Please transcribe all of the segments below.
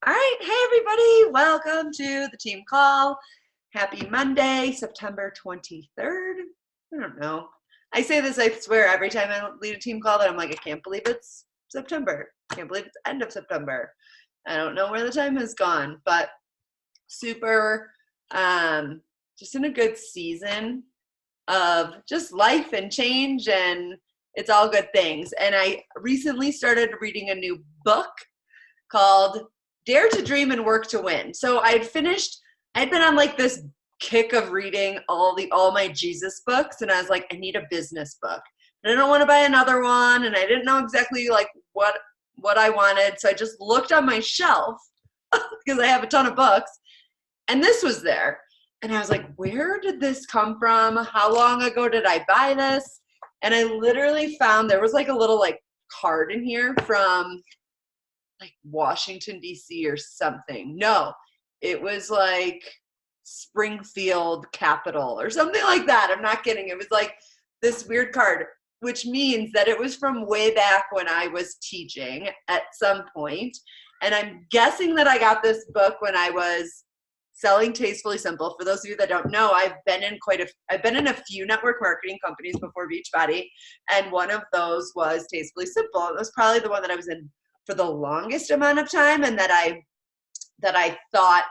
All right, hey everybody, welcome to the team call. Happy Monday, September 23rd. I don't know. I say this, I swear, every time I lead a team call that I'm like, I can't believe it's September. I can't believe it's end of September. I don't know where the time has gone, but super, just in a good season of just life and change, and it's all good things. And I recently started reading a new book called Dare to Dream and Work to Win. So I'd been on like this kick of reading all my Jesus books, and I was like, I need a business book. And I don't want to buy another one, and I didn't know exactly like what I wanted. So I just looked on my shelf because I have a ton of books, and this was there. And I was like, where did this come from? How long ago did I buy this? And I literally found there was like a little like card in here from like Washington, D.C. or something. No, it was like Springfield Capital or something like that. I'm not kidding. It was like this weird card, which means that it was from way back when I was teaching at some point. And I'm guessing that I got this book when I was selling Tastefully Simple. For those of you that don't know, I've been in a few network marketing companies before Beachbody, and one of those was Tastefully Simple. It was probably the one that I was in for the longest amount of time, and that I thought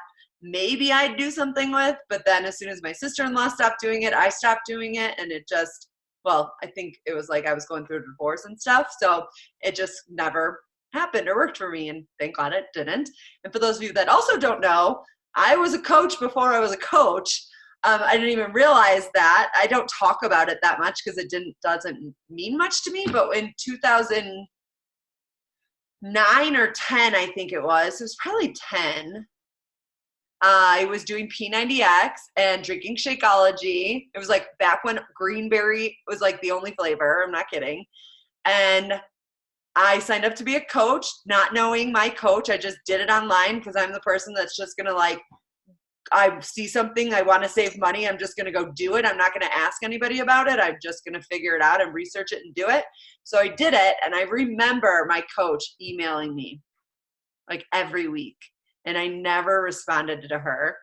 maybe I'd do something with, but then as soon as my sister-in-law stopped doing it, I stopped doing it, and it just, well, I think it was like I was going through a divorce and stuff, so it just never happened or worked for me, and thank God it didn't. And for those of you that also don't know, I was a coach before I was a coach. I didn't even realize that. I don't talk about it that much because it doesn't mean much to me, but in 2009 or 10, I think it was probably 10. I was doing P90X and drinking Shakeology. It was like back when Greenberry was like the only flavor. I'm not kidding. And I signed up to be a coach, not knowing my coach. I just did it online because I'm the person that's just going to like, I see something, I want to save money, I'm just going to go do it. I'm not going to ask anybody about it. I'm just going to figure it out and research it and do it. So I did it, and I remember my coach emailing me like every week, and I never responded to her.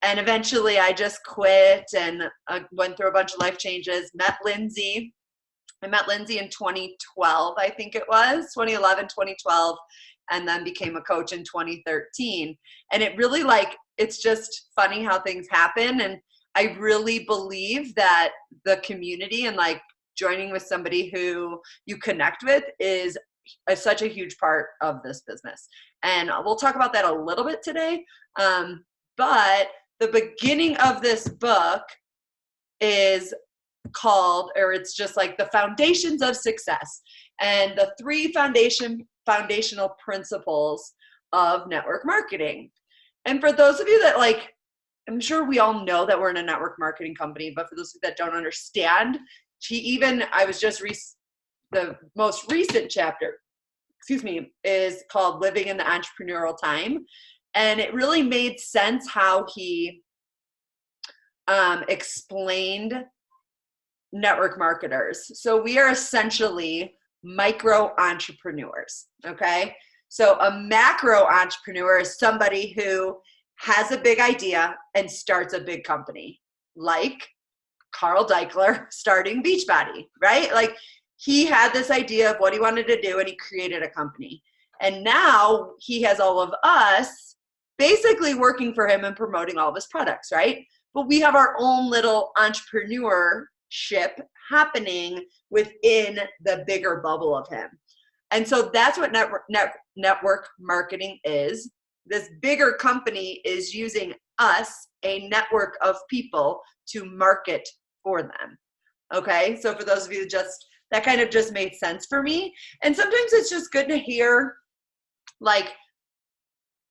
And eventually I just quit and went through a bunch of life changes, met Lindsay. I met Lindsay in 2012, I think it was, 2011, 2012, and then became a coach in 2013. And it really like, it's just funny how things happen. And I really believe that the community and like joining with somebody who you connect with is such a huge part of this business. And we'll talk about that a little bit today. But the beginning of this book is called, or it's just like the foundations of success and the three foundational principles of network marketing. And for those of you that like, I'm sure we all know that we're in a network marketing company, but for those of you that don't understand, I was just the most recent chapter, is called Living in the Entrepreneurial Time. And it really made sense how he explained network marketers. So we are essentially micro entrepreneurs, okay? So a macro entrepreneur is somebody who has a big idea and starts a big company, like Carl Daikeler starting Beachbody, right? Like he had this idea of what he wanted to do, and he created a company. And now he has all of us basically working for him and promoting all of his products, right? But we have our own little entrepreneurship happening within the bigger bubble of him. And so that's what network marketing is. This bigger company is using us, a network of people, to market for them. Okay, so for those of you that kind of just made sense for me. And sometimes it's just good to hear like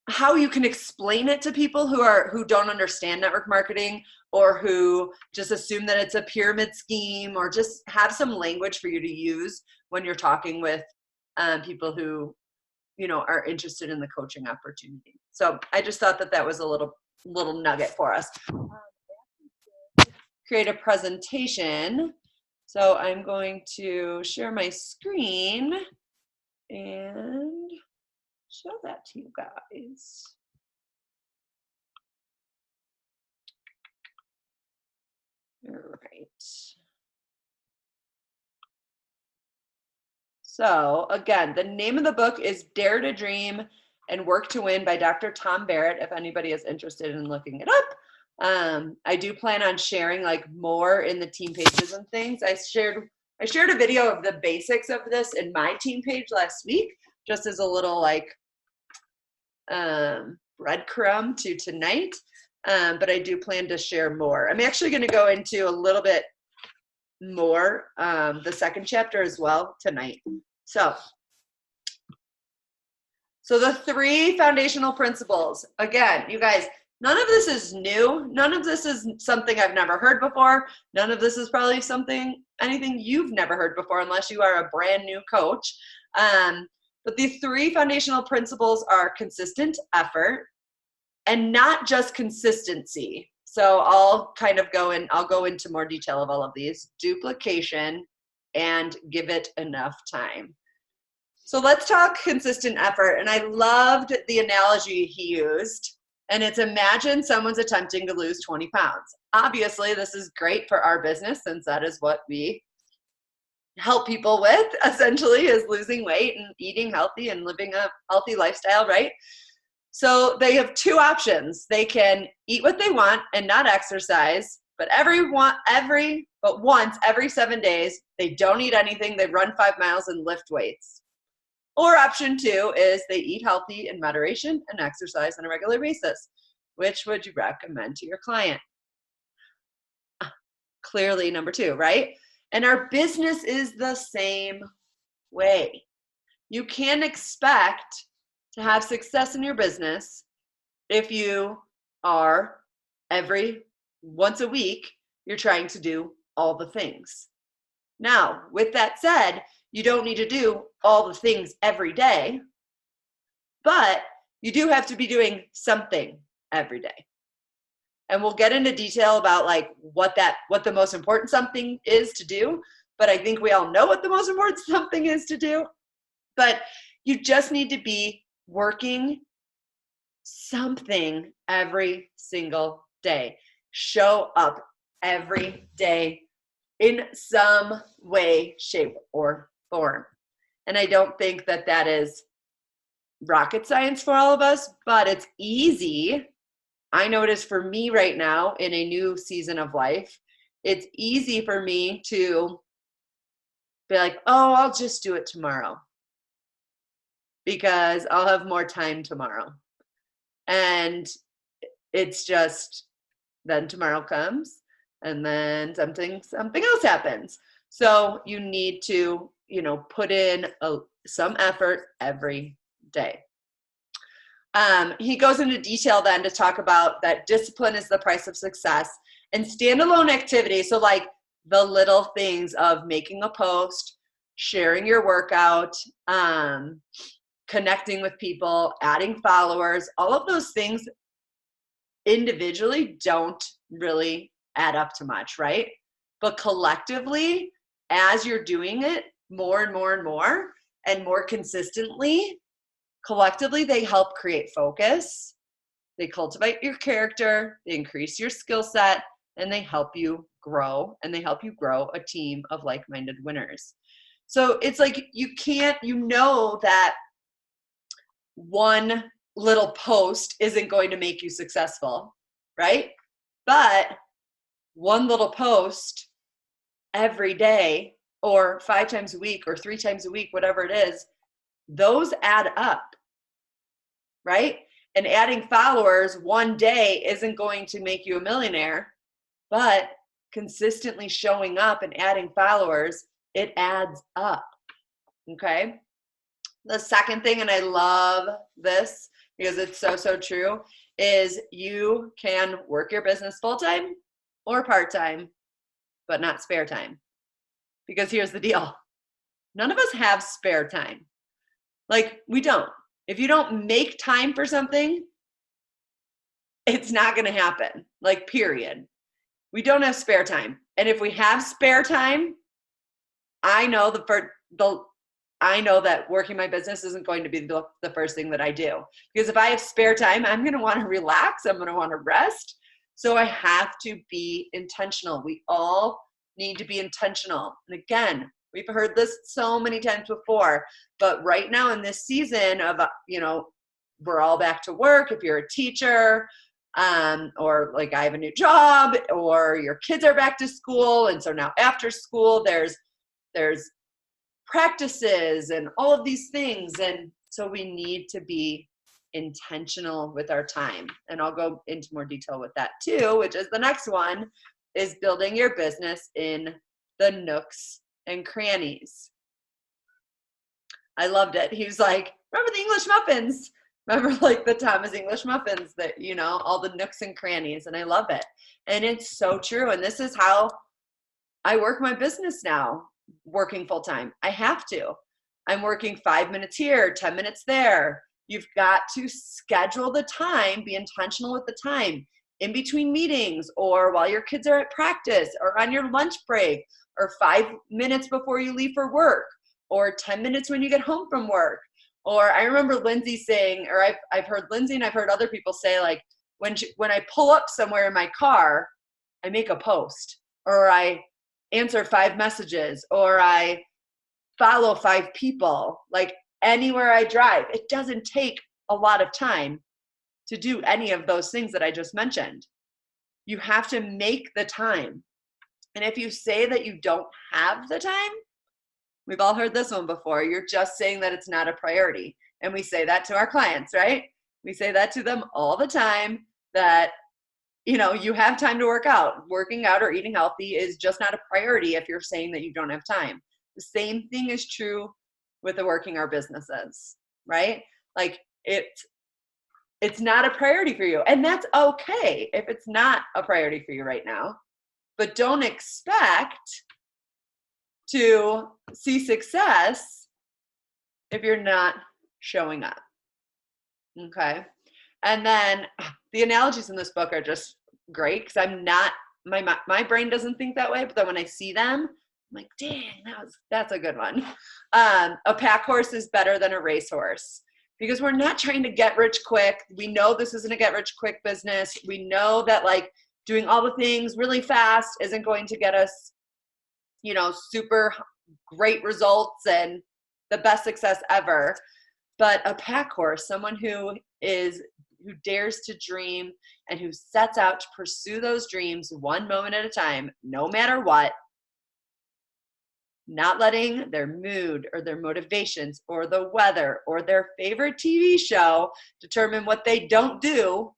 how you can explain it to people who don't understand network marketing, or who just assume that it's a pyramid scheme, or just have some language for you to use when you're talking with people who, you know, are interested in the coaching opportunity. So I just thought that was a little nugget for us. Create a presentation. So I'm going to share my screen and show that to you guys. All right. So again, the name of the book is Dare to Dream and Work to Win by Dr. Tom Barrett, if anybody is interested in looking it up. I do plan on sharing like more in the team pages and things. I shared a video of the basics of this in my team page last week, just as a little like breadcrumb to tonight. But I do plan to share more. I'm actually going to go into a little bit more the second chapter as well tonight. So the 3 foundational principles. Again, you guys, none of this is new. None of this is something I've never heard before. None of this is probably anything you've never heard before unless you are a brand new coach. But the 3 foundational principles are consistent effort and not just consistency. So I'll go into more detail of all of these. Duplication and give it enough time. So let's talk consistent effort. And I loved the analogy he used. And it's imagine someone's attempting to lose 20 pounds. Obviously, this is great for our business since that is what we help people with, essentially, is losing weight and eating healthy and living a healthy lifestyle, right? So they have 2 options. They can eat what they want and not exercise, but once every 7 days, they don't eat anything, they run 5 miles and lift weights. Or option 2 is they eat healthy in moderation and exercise on a regular basis. Which would you recommend to your client? Clearly number 2, right? And our business is the same way. You can't expect to have success in your business if you are once a week, you're trying to do all the things. Now, with that said, you don't need to do all the things every day, but you do have to be doing something every day. And we'll get into detail about like what the most important something is to do, but I think we all know what the most important something is to do. But you just need to be working something every single day. Show up every day in some way, shape, or form. And I don't think that is rocket science for all of us, but it's easy. I know it is for me right now in a new season of life. It's easy for me to be like, oh, I'll just do it tomorrow because I'll have more time tomorrow. And it's just then tomorrow comes and then something else happens. So you need to, put in some effort every day. He goes into detail then to talk about that discipline is the price of success and standalone activity. So like the little things of making a post, sharing your workout, connecting with people, adding followers, all of those things individually don't really add up to much, right? But collectively, as you're doing it more and more and more and more consistently, collectively, they help create focus, they cultivate your character, they increase your skill set, and they help you grow, and they help you grow a team of like-minded winners. So it's like you know that one little post isn't going to make you successful, right? But one little post every day or 5 times a week or 3 times a week, whatever it is, those add up, right? And adding followers one day isn't going to make you a millionaire, but consistently showing up and adding followers, it adds up, okay? The second thing, and I love this because it's so true, is you can work your business full-time or part-time, but not spare time. Because here's the deal. None of us have spare time. Like, we don't. If you don't make time for something, it's not going to happen. Like, period. We don't have spare time. And if we have spare time, I know I know that working my business isn't going to be the first thing that I do. Because if I have spare time, I'm going to want to relax. I'm going to want to rest. So I have to be intentional. We all need to be intentional. And again, we've heard this so many times before, but right now in this season of, we're all back to work. If you're a teacher, or like I have a new job, or your kids are back to school. And so now after school, there's practices and all of these things. And so we need to be intentional with our time. And I'll go into more detail with that too, which is the next one, is building your business in the nooks and crannies. I loved it. He was like, remember the English muffins? Remember like the Thomas English muffins that, all the nooks and crannies. And I love it. And it's so true. And this is how I work my business now, working full time. I have to. I'm working 5 minutes here, 10 minutes there. You've got to schedule the time, be intentional with the time in between meetings, or while your kids are at practice, or on your lunch break, or 5 minutes before you leave for work, or 10 minutes when you get home from work. Or I remember Lindsay saying, or I've heard Lindsay and I've heard other people say, like, when I pull up somewhere in my car, I make a post, or I answer 5 messages, or I follow 5 people. Like anywhere I drive, it doesn't take a lot of time to do any of those things that I just mentioned. You have to make the time. And if you say that you don't have the time, we've all heard this one before, you're just saying that it's not a priority. And we say that to our clients, right? We say that to them all the time, that you have time to work out. Working out or eating healthy is just not a priority if you're saying that you don't have time. The same thing is true with the working our businesses, right? Like it's not a priority for you. And that's okay if it's not a priority for you right now. But don't expect to see success if you're not showing up. Okay. And then the analogies in this book are just great, because I'm not, my brain doesn't think that way, but then when I see them, I'm like, dang, that's a good one. A pack horse is better than a racehorse, because we're not trying to get rich quick. We know this isn't a get rich quick business. We know that like doing all the things really fast isn't going to get us, super great results and the best success ever. But a pack horse, someone who dares to dream and who sets out to pursue those dreams one moment at a time, no matter what, not letting their mood or their motivations or the weather or their favorite TV show determine what they don't do,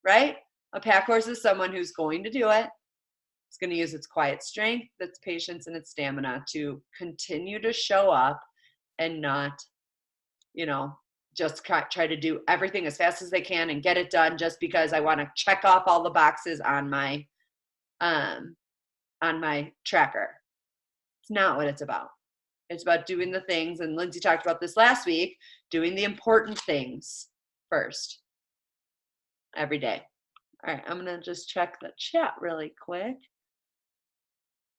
right? A pack horse is someone who's going to do it. It's going to use its quiet strength, its patience, and its stamina to continue to show up and not, just try to do everything as fast as they can and get it done just because I want to check off all the boxes on my tracker. It's not what it's about. It's about doing the things, and Lindsay talked about this last week, doing the important things first every day. All right, I'm going to just check the chat really quick.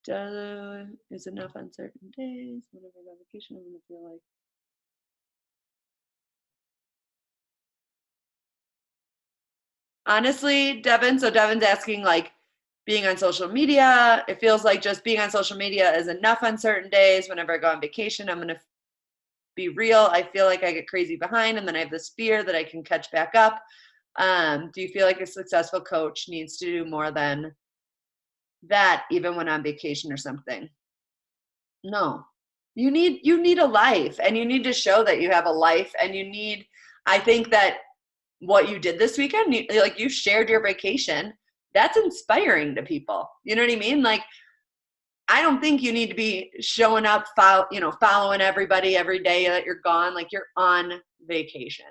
Is enough on certain days? Whenever I go on vacation, I'm going to feel like. Honestly, Devin's asking, like, being on social media, it feels like just being on social media is enough on certain days. Whenever I go on vacation, I'm going to be real. I feel like I get crazy behind, and then I have this fear that I can catch back up. Do you feel like a successful coach needs to do more than that, even when on vacation or something? No. You need a life, and you need to show that you have a life, and I think that what you did this weekend, you shared your vacation, that's inspiring to people. You know what I mean? Like, I don't think you need to be showing up, following everybody every day that you're gone. Like, you're on vacation.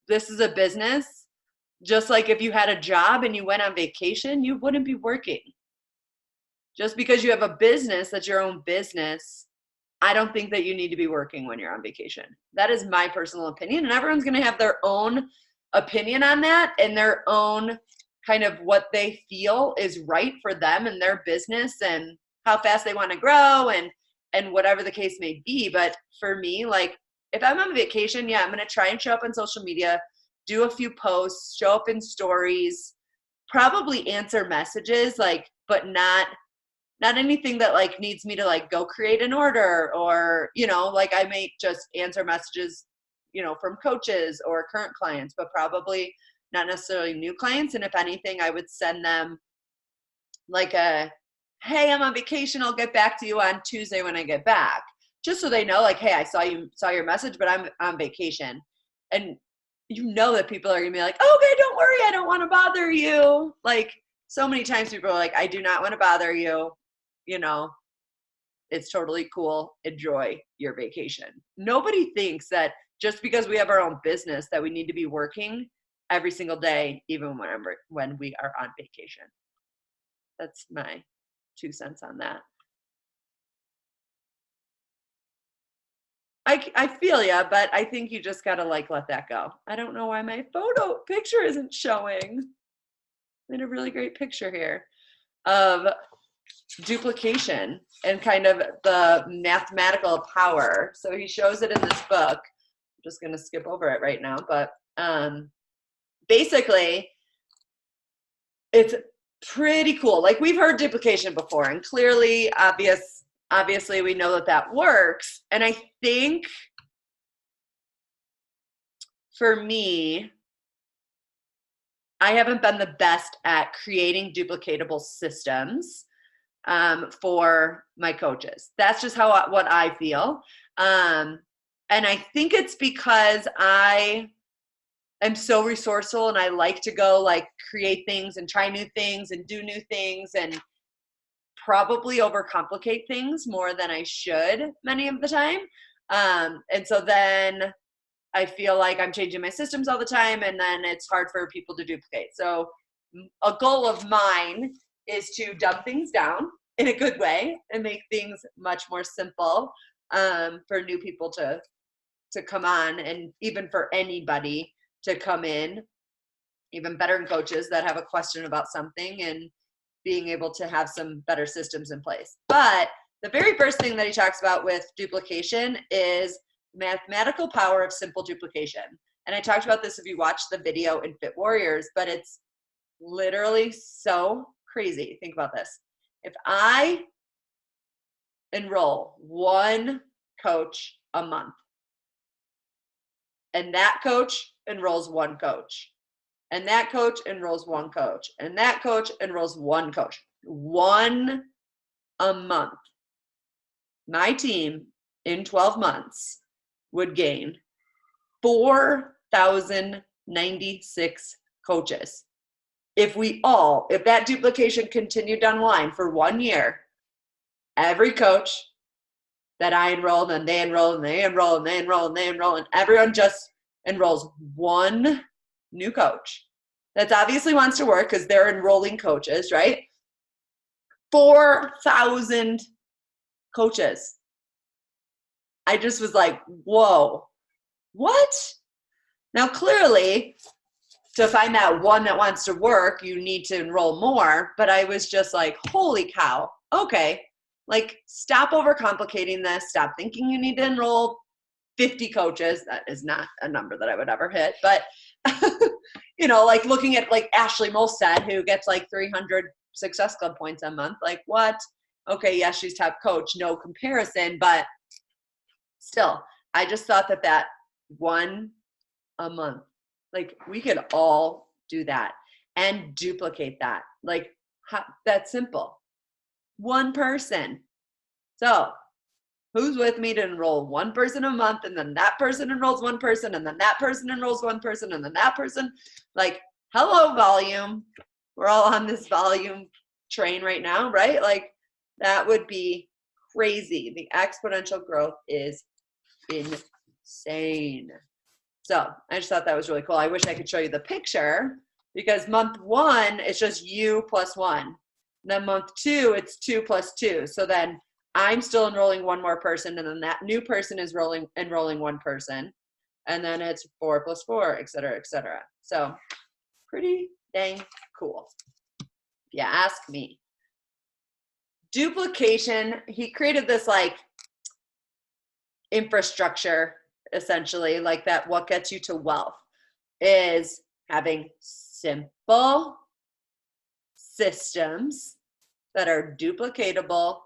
This is a business. Just like if you had a job and you went on vacation, you wouldn't be working. Just because you have a business that's your own business, I don't think that you need to be working when you're on vacation. That is my personal opinion, and everyone's going to have their own opinion on that and their own kind of what they feel is right for them and their business and how fast they want to grow and and whatever the case may be. But for me, like if I'm on vacation, yeah, I'm going to try and show up on social media, do a few posts, show up in stories, probably answer messages, like, but not anything that like needs me to like go create an order, or, you know, like I may just answer messages, you know, from coaches or current clients, but probably not necessarily new clients. And if anything, I would send them like a, hey, I'm on vacation, I'll get back to you on Tuesday when I get back. Just so they know, like, hey, I saw your message, but I'm on vacation. And you know that people are gonna be like, okay, don't worry, I don't want to bother you. Like so many times people are like, I do not want to bother you. You know, it's totally cool. Enjoy your vacation. Nobody thinks that just because we have our own business that we need to be working every single day, even when we are on vacation. That's my 2 cents on that. I feel ya, but I think you just gotta like let that go. I don't know why my picture isn't showing. I had a really great picture here of duplication and kind of the mathematical power. So he shows it in this book. I'm just gonna skip over it right now, but basically it's pretty cool. Like we've heard duplication before, and clearly obviously we know that works. And I think for me, I haven't been the best at creating duplicatable systems for my coaches. That's just what I feel. And I think it's because I am so resourceful and I like to go like create things and try new things and do new things and probably overcomplicate things more than I should many of the time. And so then I feel like I'm changing my systems all the time, and then it's hard for people to duplicate. So a goal of mine is to dumb things down in a good way and make things much more simple for new people to come on, and even for anybody to come in, even veteran coaches that have a question about something, and being able to have some better systems in place. But the very first thing that he talks about with duplication is mathematical power of simple duplication. And I talked about this if you watch the video in Fit Warriors, but it's literally so crazy. Think about this. If I enroll one coach a month, and that coach enrolls one coach, and that coach enrolls one coach, and that coach enrolls one coach, one a month, my team in 12 months would gain 4,096 coaches. If that duplication continued down the line for 1 year, every coach that I enrolled, and they enroll, and they enroll, and they enroll, and they enroll, and everyone just enrolls one new coach that obviously wants to work because they're enrolling coaches, right? 4,000 coaches. I just was like, whoa, what? Now, clearly, to find that one that wants to work, you need to enroll more. But I was just like, holy cow. Okay. Like, stop overcomplicating this. Stop thinking you need to enroll 50 coaches. That is not a number that I would ever hit. But, you know, like looking at like Ashley Molstad, who gets like 300 Success Club points a month. Like, what? Okay, yes, she's top coach. No comparison. But still, I just thought that one a month, like we could all do that and duplicate that. Like that's simple. One person. So who's with me to enroll one person a month, and then that person enrolls one person, and then that person enrolls one person, and then that person, like, hello, volume. We're all on this volume train right now, right? Like that would be crazy. The exponential growth is insane. So I just thought that was really cool. I wish I could show you the picture, because month 1, it's just you plus 1. And then month 2, it's 2 plus 2. So then I'm still enrolling one more person, and then that new person is enrolling one person. And then it's 4 plus 4, et cetera, et cetera. So pretty dang cool, if you ask me. Duplication, he created this like infrastructure, essentially, like that, what gets you to wealth is having simple systems that are duplicatable,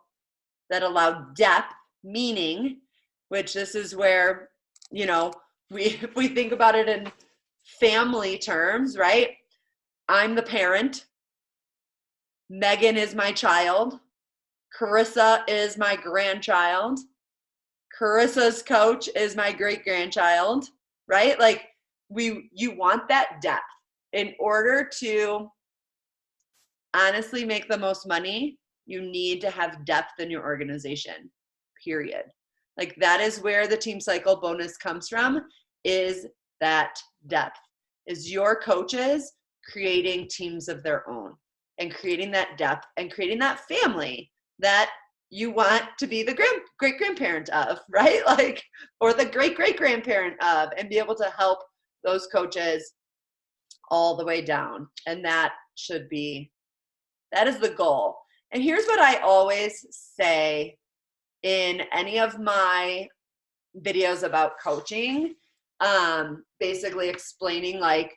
that allow depth, meaning, which this is where, you know, if we think about it in family terms, right? I'm the parent. Megan is my child. Carissa is my grandchild. Carissa's coach is my great grandchild, right? Like you want that depth in order to honestly make the most money. You need to have depth in your organization, period. Like that is where the team cycle bonus comes from, is that depth, is your coaches creating teams of their own and creating that depth and creating that family that you want to be the great grandparent of, right? Like, or the great great grandparent of, and be able to help those coaches all the way down. And that is the goal. And here's what I always say in any of my videos about coaching, basically explaining, like,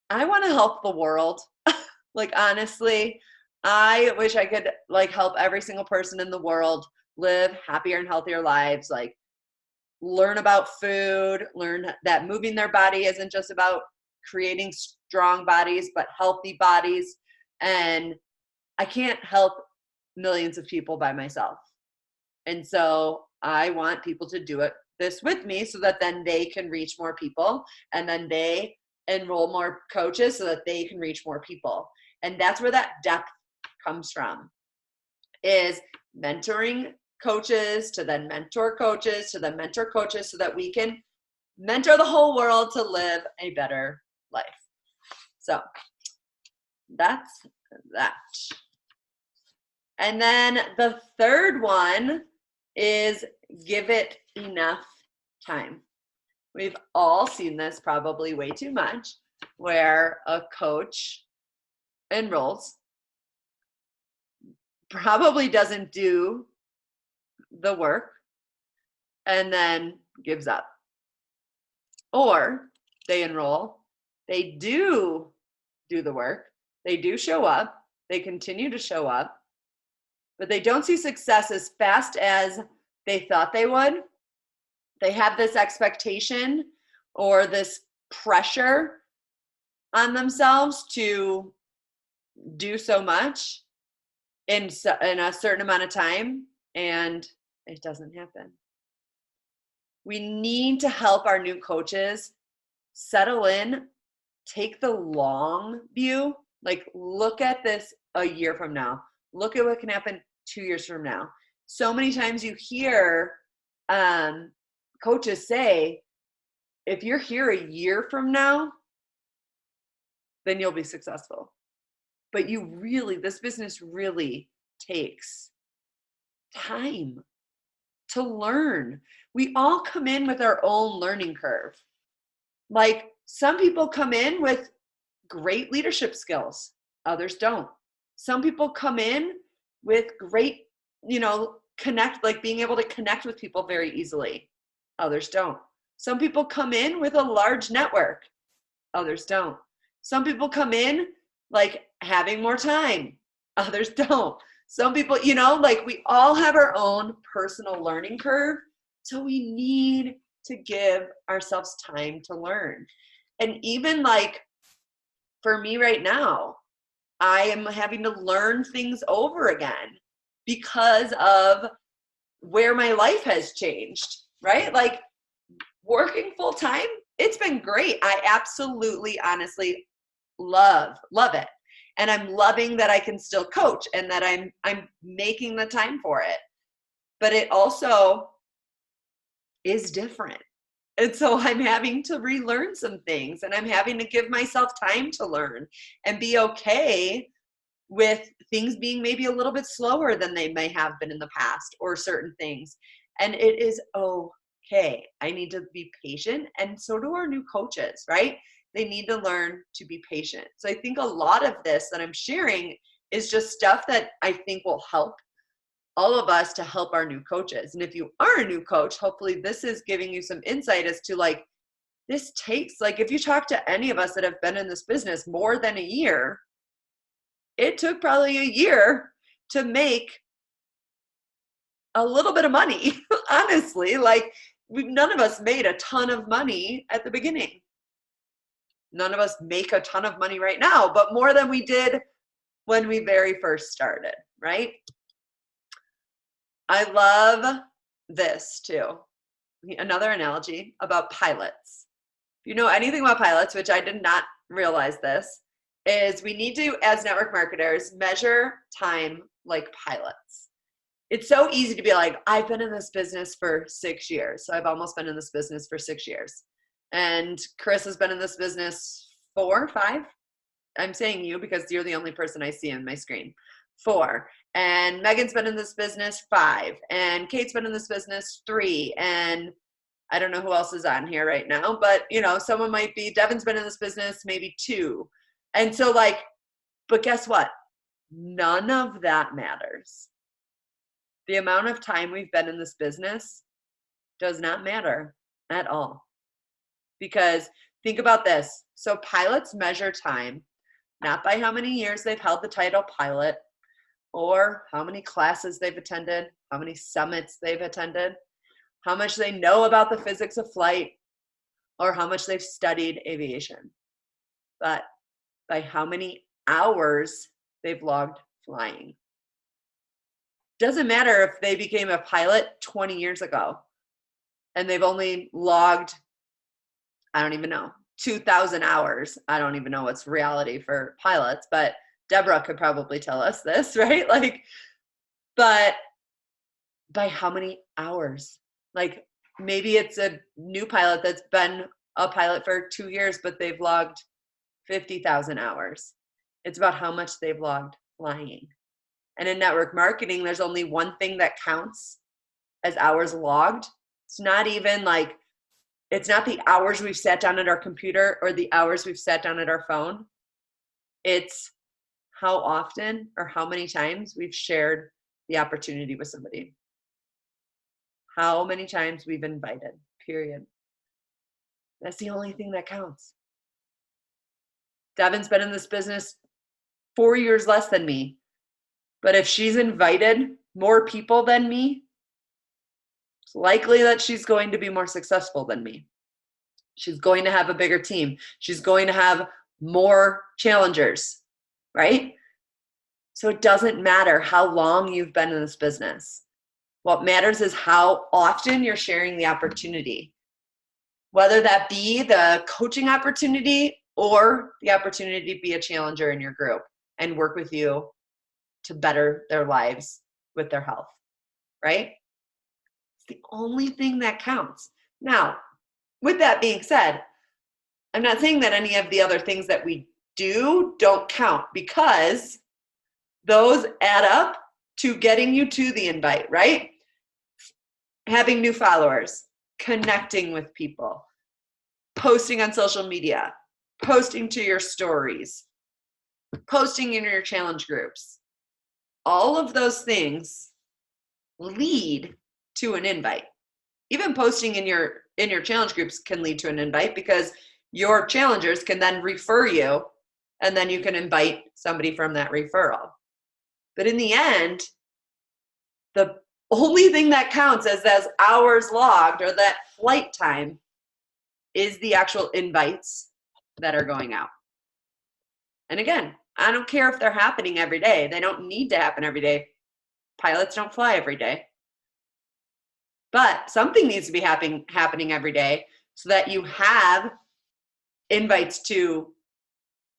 I want to help the world. Like, honestly, I wish I could like help every single person in the world live happier and healthier lives, like learn about food, learn that moving their body isn't just about creating strong bodies, but healthy bodies. And I can't help millions of people by myself. And so I want people to do this with me so that then they can reach more people, and then they enroll more coaches so that they can reach more people. And that's where that depth comes from, is mentoring coaches to then mentor coaches to then mentor coaches so that we can mentor the whole world to live a better life. So that's that. And then the third one is give it enough time. We've all seen this probably way too much, where a coach enrolls, probably doesn't do the work, and then gives up. Or they enroll, they do the work, they do show up, they continue to show up, but they don't see success as fast as they thought they would. They have this expectation or this pressure on themselves to do so much in a certain amount of time, and it doesn't happen. We need to help our new coaches settle in, take the long view, like look at this a year from now, look at what can happen 2 years from now. So many times you hear coaches say, if you're here a year from now, then you'll be successful. But this business really takes time to learn. We all come in with our own learning curve. Like, some people come in with great leadership skills, others don't. Some people come in with great, being able to connect with people very easily, others don't. Some people come in with a large network, others don't. Some people come in like having more time, others don't. Some people, we all have our own personal learning curve. So we need to give ourselves time to learn. And even like for me right now, I am having to learn things over again because of where my life has changed, right? Like working full time, it's been great. I absolutely, honestly love it. And I'm loving that I can still coach and that I'm making the time for it. But it also is different. And so I'm having to relearn some things, and I'm having to give myself time to learn and be okay with things being maybe a little bit slower than they may have been in the past, or certain things. And it is okay. I need to be patient, and so do our new coaches, right? They need to learn to be patient. So I think a lot of this that I'm sharing is just stuff that I think will help all of us to help our new coaches. And if you are a new coach, hopefully this is giving you some insight as to like, this takes, like if you talk to any of us that have been in this business more than a year, it took probably a year to make a little bit of money, honestly. Like none of us made a ton of money at the beginning. None of us make a ton of money right now, but more than we did when we very first started, right? I love this too. Another analogy about pilots. If you know anything about pilots, which I did not realize this, is we need to, as network marketers, measure time like pilots. It's so easy to be like, I've been in this business for 6 years. So I've almost been in this business for 6 years. And Chris has been in this business 4, 5. I'm saying you because you're the only person I see on my screen. 4. And Megan's been in this business 5. And Kate's been in this business 3. And I don't know who else is on here right now, but you know, someone might be, Devin's been in this business maybe 2. And so like, but guess what? None of that matters. The amount of time we've been in this business does not matter at all. Because think about this. So pilots measure time, not by how many years they've held the title pilot, or how many classes they've attended, how many summits they've attended, how much they know about the physics of flight, or how much they've studied aviation, but by how many hours they've logged flying. Doesn't matter if they became a pilot 20 years ago and they've only logged, I don't even know, 2,000 hours. I don't even know what's reality for pilots, but Deborah could probably tell us this, right? Like, but by how many hours? Like maybe it's a new pilot that's been a pilot for 2 years, but they've logged 50,000 hours. It's about how much they've logged flying. And in network marketing, there's only one thing that counts as hours logged. It's not even like, it's not the hours we've sat down at our computer or the hours we've sat down at our phone. It's how often or how many times we've shared the opportunity with somebody. How many times we've invited, period. That's the only thing that counts. Devin's been in this business 4 years less than me. But if she's invited more people than me, it's likely that she's going to be more successful than me. She's going to have a bigger team. She's going to have more challengers, right? So it doesn't matter how long you've been in this business. What matters is how often you're sharing the opportunity, whether that be the coaching opportunity or the opportunity to be a challenger in your group and work with you to better their lives with their health, right? It's the only thing that counts. Now, with that being said, I'm not saying that any of the other things that we do don't count, because those add up to getting you to the invite, right? Having new followers, connecting with people, posting on social media, posting to your stories, posting in your challenge groups. All of those things lead to an invite. Even posting in your challenge groups can lead to an invite, because your challengers can then refer you, and then you can invite somebody from that referral. But in the end, the only thing that counts as hours logged or that flight time is the actual invites that are going out. And again, I don't care if they're happening every day. They don't need to happen every day. Pilots don't fly every day. But something needs to be happening every day so that you have invites to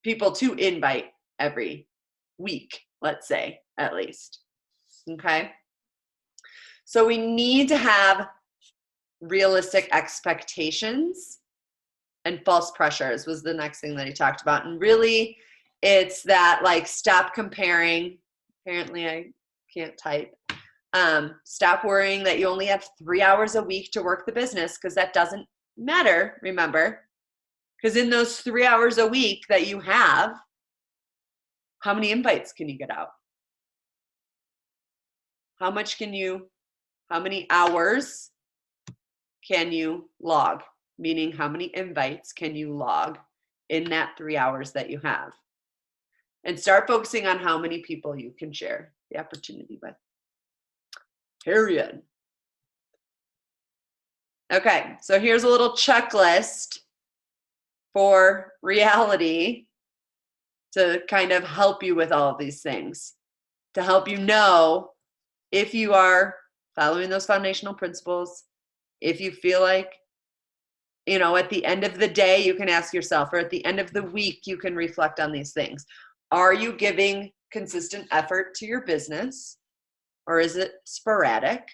people to invite every week, let's say, at least. Okay? So we need to have realistic expectations, and false pressures was the next thing that he talked about. And really, it's that, like, stop comparing. Apparently I can't type. Stop worrying that you only have 3 hours a week to work the business, because that doesn't matter, remember. Because in those 3 hours a week that you have, how many invites can you get out? How many hours can you log? Meaning how many invites can you log in that 3 hours that you have? And start focusing on how many people you can share the opportunity with. Period. Okay, so here's a little checklist for reality to kind of help you with all of these things, to help you know if you are following those foundational principles, if you feel like, at the end of the day, you can ask yourself, or at the end of the week, you can reflect on these things. Are you giving consistent effort to your business, or is it sporadic?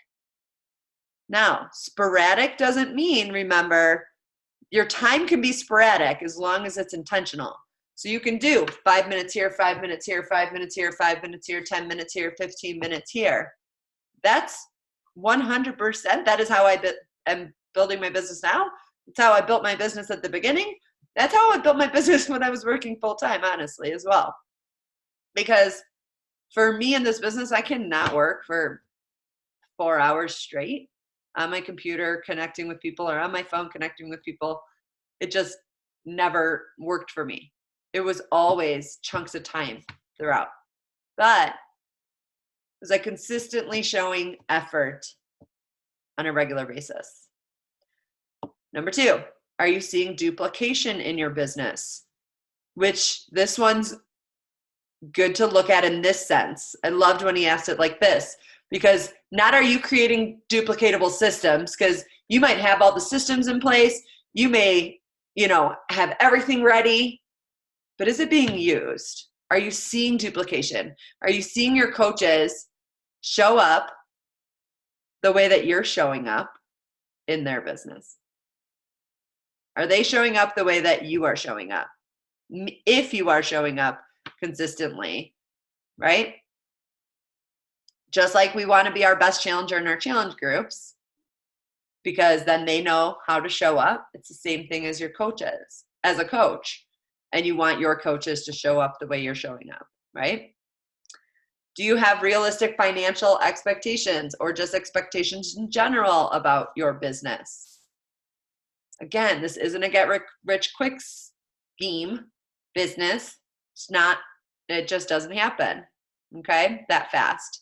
Now, sporadic doesn't mean, remember, your time can be sporadic as long as it's intentional. So you can do 5 minutes here, 5 minutes here, 5 minutes here, 5 minutes here, 10 minutes here, 15 minutes here. That's 100%. That is how I am building my business now. That's how I built my business at the beginning. That's how I built my business when I was working full time, honestly, as well. Because for me in this business, I cannot work for 4 hours straight on my computer connecting with people or on my phone connecting with people. It just never worked for me. It was always chunks of time throughout. But was I consistently showing effort on a regular basis? Number 2, are you seeing duplication in your business? Which this one's good to look at in this sense. I loved when he asked it like this, because not are you creating duplicatable systems, because you might have all the systems in place, you may, have everything ready, but is it being used? Are you seeing duplication? Are you seeing your coaches show up the way that you're showing up in their business? Are they showing up the way that you are showing up? If you are showing up consistently, right? Just like we want to be our best challenger in our challenge groups, because then they know how to show up. It's the same thing as your coaches, as a coach, and you want your coaches to show up the way you're showing up, right? Do you have realistic financial expectations or just expectations in general about your business? Again, this isn't a get rich quick scheme business. It just doesn't happen, okay, that fast.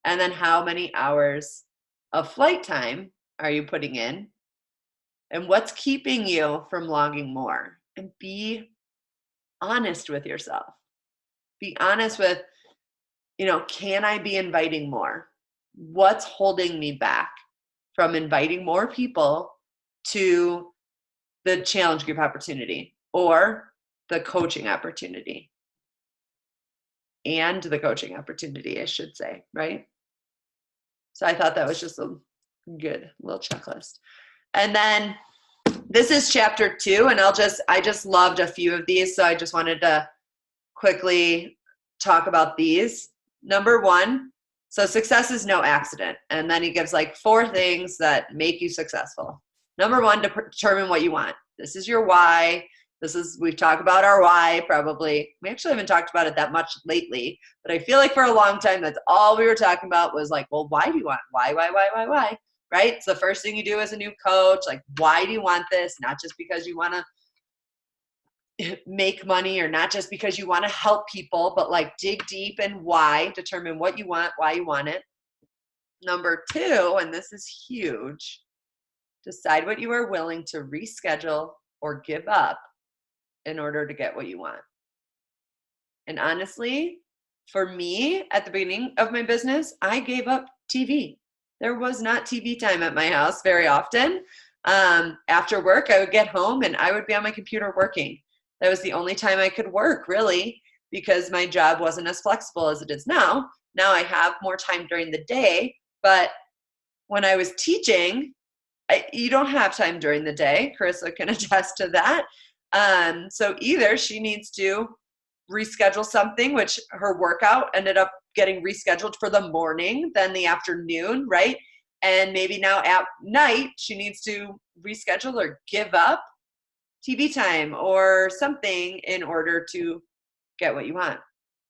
And then how many hours of flight time are you putting in? And what's keeping you from logging more? And be honest with yourself. Be honest with, can I be inviting more? What's holding me back from inviting more people to the challenge group opportunity or the coaching opportunity? And the coaching opportunity, I should say, right? So I thought that was just a good little checklist. And then this is chapter 2, and I just loved a few of these, so I just wanted to quickly talk about these. Number 1, so success is no accident. And then he gives like 4 things that make you successful. Number 1, determine what you want. This is your why. We've talked about our why probably. We actually haven't talked about it that much lately, but I feel like for a long time, that's all we were talking about was like, well, why do you want? Why? Right? It's the first thing you do as a new coach. Like, why do you want this? Not just because you want to make money or not just because you want to help people, but like dig deep and why, determine what you want, why you want it. Number 2, and this is huge, decide what you are willing to reschedule or give up in order to get what you want. And honestly, for me, at the beginning of my business, I gave up TV. There was not TV time at my house very often. After work, I would get home and I would be on my computer working. That was the only time I could work, really, because my job wasn't as flexible as it is now. Now I have more time during the day, but when I was teaching, you don't have time during the day. Carissa can attest to that. So either she needs to reschedule something, which her workout ended up getting rescheduled for the morning, then the afternoon, right? And maybe now at night, she needs to reschedule or give up TV time or something in order to get what you want.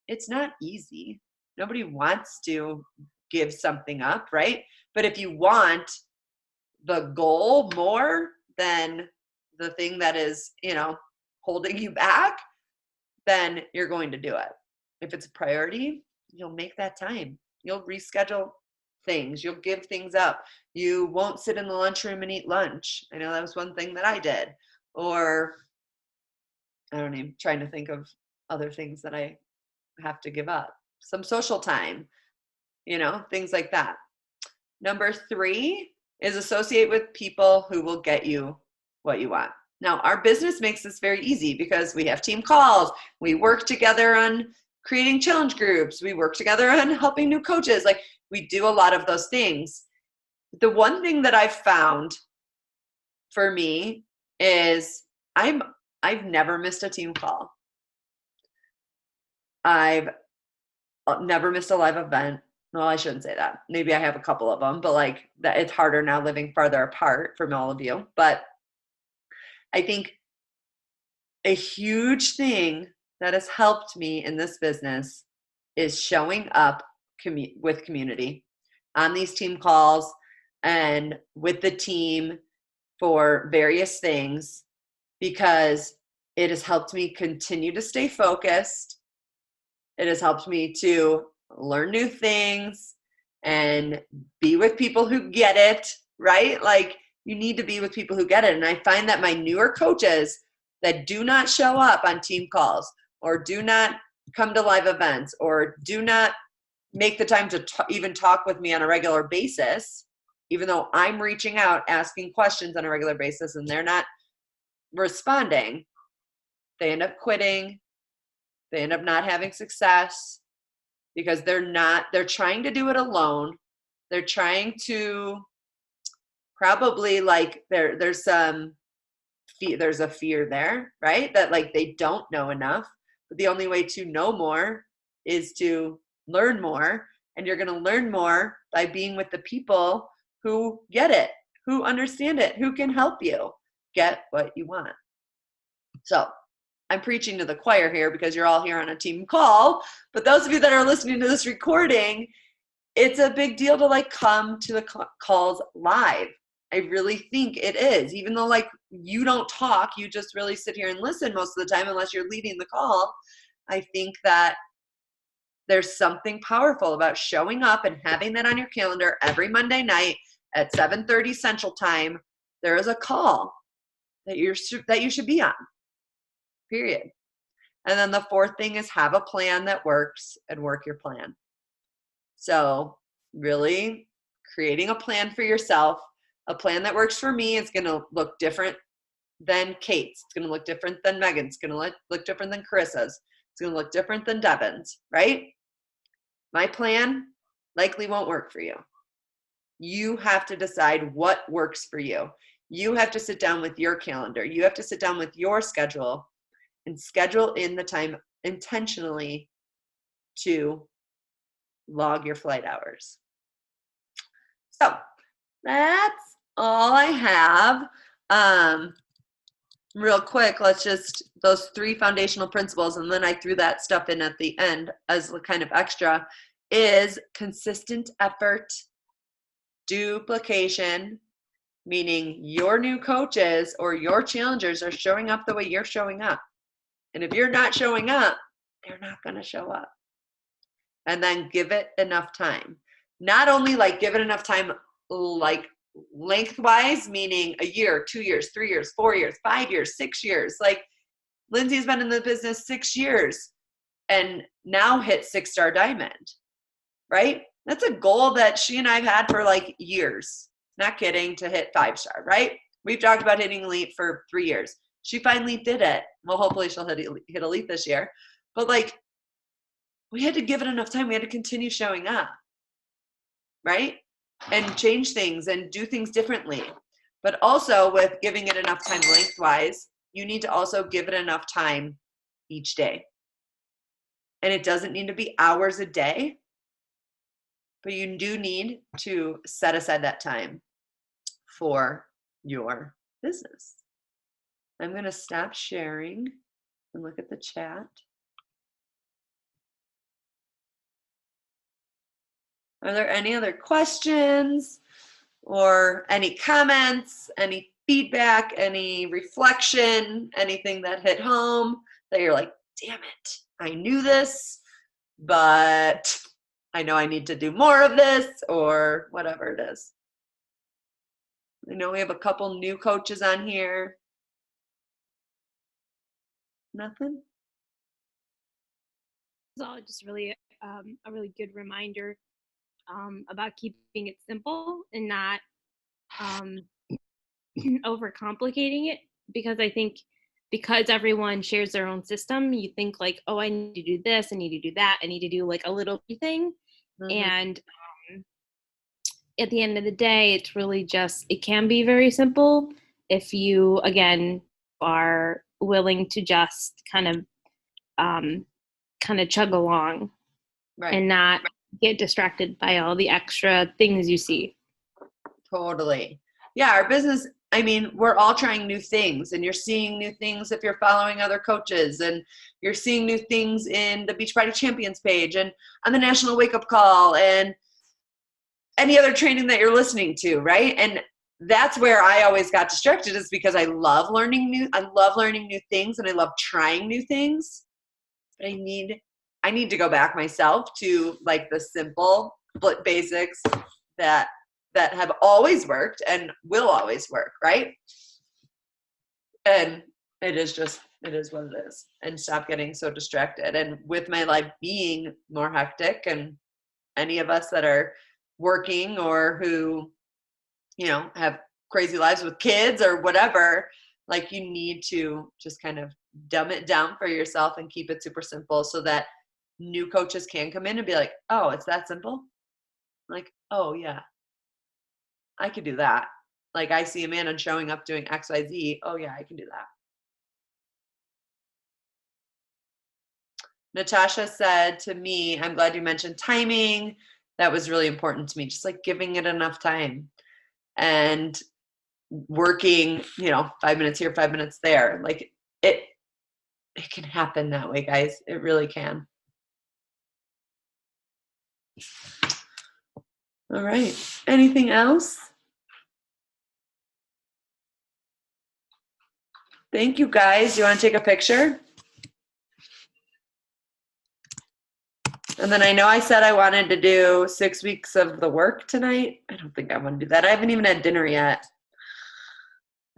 It's not easy. Nobody wants to give something up, right? But if you want the goal more than the thing that is, holding you back, then you're going to do it. If it's a priority, you'll make that time. You'll reschedule things. You'll give things up. You won't sit in the lunchroom and eat lunch. I know that was one thing that I did. Or I don't even trying to think of other things that I have to give up. Some social time, things like that. Number 3 is associate with people who will get you what you want. Now, our business makes this very easy because we have team calls. We work together on creating challenge groups. We work together on helping new coaches. Like, we do a lot of those things. The one thing that I've found for me is I've never missed a team call. I've never missed a live event. Well, I shouldn't say that. Maybe I have a couple of them, but like that, it's harder now living farther apart from all of you. But I think a huge thing that has helped me in this business is showing up with community on these team calls and with the team for various things, because it has helped me continue to stay focused. It has helped me to learn new things and be with people who get it, right? Like, you need to be with people who get it. And I find that my newer coaches that do not show up on team calls or do not come to live events or do not make the time to even talk with me on a regular basis, even though I'm reaching out, asking questions on a regular basis, and they're not responding, they end up quitting. They end up not having success because they're trying to do it alone. They're trying to probably like there's a fear there, right? That like they don't know enough, but the only way to know more is to learn more. And you're going to learn more by being with the people who get it, who understand it, who can help you get what you want. So I'm preaching to the choir here because you're all here on a team call, but those of you that are listening to this recording, it's a big deal to like come to the calls live. I really think it is, even though like you don't talk, you just really sit here and listen most of the time unless you're leading the call. I think that there's something powerful about showing up and having that on your calendar every Monday night at 7:30 Central Time. There is a call that you should be on. Period. And then the 4th thing is have a plan that works and work your plan. So really creating a plan for yourself, a plan that works for me is going to look different than Kate's. It's going to look different than Megan's. It's going to look different than Carissa's. It's going to look different than Devin's, right? My plan likely won't work for you. You have to decide what works for you. You have to sit down with your calendar. You have to sit down with your schedule and schedule in the time intentionally to log your flight hours. So that's all I have. Real quick, let's just, those 3 foundational principles, and then I threw that stuff in at the end as a kind of extra, is consistent effort, duplication, meaning your new coaches or your challengers are showing up the way you're showing up. And if you're not showing up, they're not going to show up. And then give it enough time. Not only like give it enough time, like lengthwise, meaning a year, 2 years, 3 years, 4 years, 5 years, 6 years. Like Lindsay's been in the business 6 years and now hit 6-star diamond, right? That's a goal that she and I've had for like years. Not kidding, to hit 5-star, right? We've talked about hitting elite for 3 years. She finally did it. Well, hopefully she'll hit elite this year. But like, we had to give it enough time. We had to continue showing up, right? And change things and do things differently. But also with giving it enough time lengthwise, you need to also give it enough time each day. And it doesn't need to be hours a day, but you do need to set aside that time for your business. I'm going to stop sharing and look at the chat. Are there any other questions or any comments, any feedback, any reflection, anything that hit home that you're like, damn it, I knew this, but I know I need to do more of this, or whatever it is. I know we have a couple new coaches on here. Nothing? It's all just really a really good reminder about keeping it simple and not overcomplicating it, because I think because everyone shares their own system, you think like, oh, I need to do this, I need to do that, I need to do like a little thing. And at the end of the day, it's really just, it can be very simple if you, again, are willing to just kind of chug along, Right. and not get distracted by all the extra things you see. Totally. Yeah, our business, I mean, we're all trying new things, and you're seeing new things if you're following other coaches, and you're seeing new things in the Beachbody Champions page and on the National Wake Up Call and any other training that you're listening to, right? And that's where I always got distracted, is because I love learning new things, and I love trying new things. But I need to go back myself to like the simple basics that have always worked and will always work, right? And it is what it is. And stop getting so distracted. And with my life being more hectic, and any of us that are working or who, have crazy lives with kids or whatever, like, you need to just kind of dumb it down for yourself and keep it super simple, so that new coaches can come in and be like, oh, it's that simple? Like, oh yeah, I could do that. Like, I see Amanda showing up doing XYZ. Oh yeah, I can do that. Natasha said to me, I'm glad you mentioned timing. That was really important to me. Just like giving it enough time and working, 5 minutes here, 5 minutes there. Like, it can happen that way, guys. It really can. All right. Anything else? Thank you, guys. You want to take a picture? And then I know I said I wanted to do 6 weeks of the work tonight. I don't think I want to do that. I haven't even had dinner yet.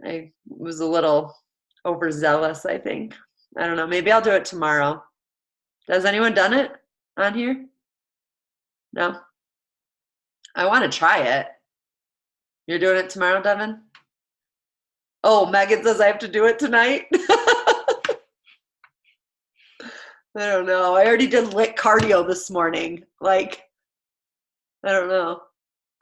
I was a little overzealous, I think. I don't know. Maybe I'll do it tomorrow. Has anyone done it on here? No? I want to try it. You're doing it tomorrow, Devin? Oh, Megan says I have to do it tonight. I don't know. I already did lit cardio this morning. Like, I don't know.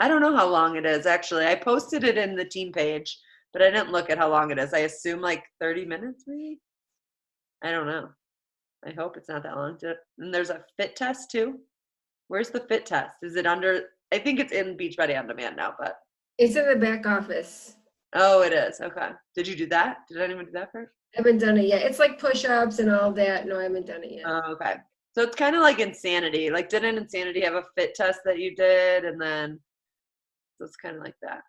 I don't know how long it is, actually. I posted it in the team page, but I didn't look at how long it is. I assume like 30 minutes, maybe? I don't know. I hope it's not that long. And there's a fit test, too. Where's the fit test? Is it under? I think it's in Beachbody On Demand now, but. It's in the back office. Oh, it is. Okay. Did you do that? Did anyone do that first? I haven't done it yet. It's like push-ups and all that. No, I haven't done it yet. Oh, okay. So it's kind of like Insanity. Like, didn't Insanity have a fit test that you did? And then, so it's kind of like that.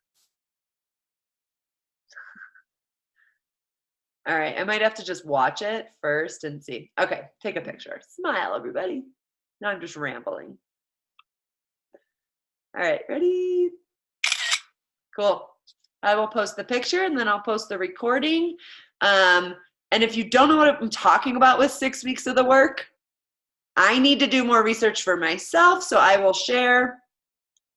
All right. I might have to just watch it first and see. Okay. Take a picture. Smile, everybody. Now I'm just rambling. All right. Ready? Cool. I will post the picture, and then I'll post the recording. And if you don't know what I'm talking about with 6 weeks of the work, I need to do more research for myself. So I will share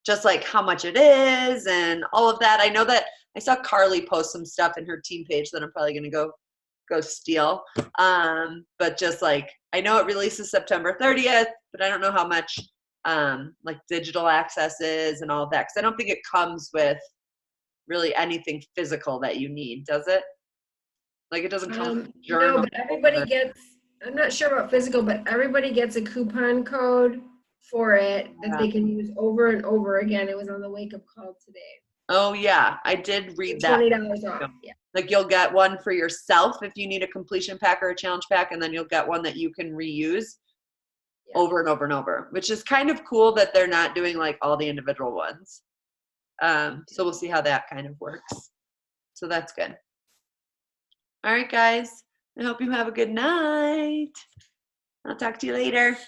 just like how much it is and all of that. I know that I saw Carly post some stuff in her team page that I'm probably going to go steal. But just like, I know it releases September 30th, but I don't know how much like digital access is and all of that. Cause I don't think it comes with really anything physical that you need, does it? Like, it doesn't come with journal. No, but everybody gets, I'm not sure about physical, but everybody gets a coupon code for it that they can use over and over again. It was on the Wake Up Call today. Oh yeah, I did read that. $20 off, yeah. Like, you'll get one for yourself if you need a completion pack or a challenge pack, and then you'll get one that you can reuse. Yeah. over and over and over, which is kind of cool that they're not doing like all the individual ones. So we'll see how that kind of works. So that's good. All right, guys. I hope you have a good night. I'll talk to you later.